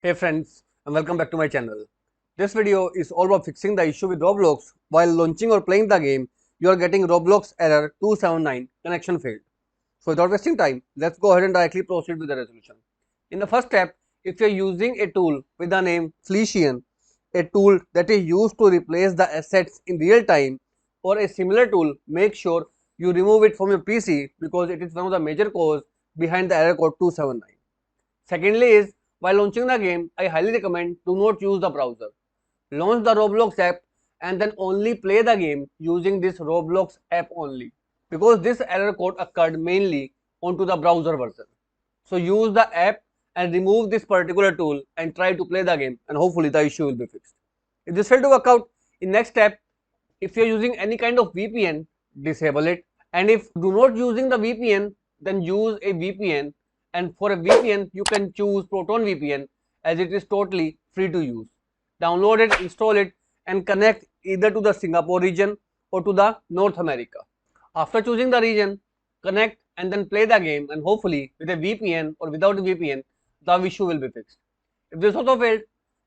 Hey friends, and welcome back to my channel. This video is all about fixing the issue with Roblox. While launching or playing the game, you are getting Roblox error 279 connection failed. So without wasting time, let's go ahead and directly proceed with the resolution. In the first step, if you are using a tool with the name Felician, a tool that is used to replace the assets in real time, or a similar tool, make sure you remove it from your PC because it is one of the major cause behind the error code 279. Secondly is, while launching the game, I highly recommend do not use the browser. Launch the Roblox app and then only play the game using this Roblox app only, because this error code occurred mainly onto the browser version. So use the app and remove this particular tool and try to play the game, and hopefully the issue will be fixed. If this failed to work out, in next step, if you are using any kind of VPN, disable it, and if do not using the VPN, then use a VPN, and for a VPN you can choose Proton VPN as it is totally free to use. Download it, install it, and connect either to the Singapore region or to the North America. After choosing the region, connect and then play the game, and hopefully with a VPN or without a VPN the issue will be fixed. If this also failed,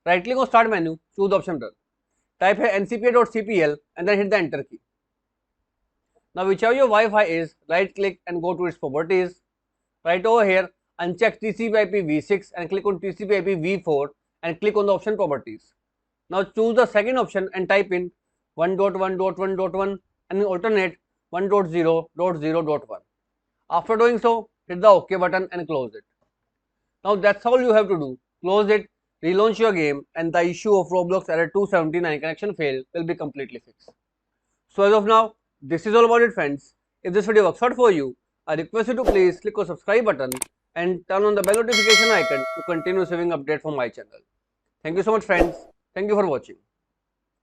right click on start menu, choose the option run. Type here ncpa.cpl and then hit the enter key. Now whichever your Wi-Fi is, right click and go to its properties. Right over here, uncheck TCP/IP v6 and click on TCP/IP v4 and click on the option properties. Now choose the second option and type in 1.1.1.1 and alternate 1.0.0.1. After doing so, hit the OK button and close it. Now that's all you have to do. Close it, relaunch your game, and the issue of Roblox error 279 connection failed will be completely fixed. So as of now, this is all about it friends. If this video works out for you, I request you to please click on subscribe button and turn on the bell notification icon to continue receiving updates from my channel. Thank you so much friends. Thank you for watching.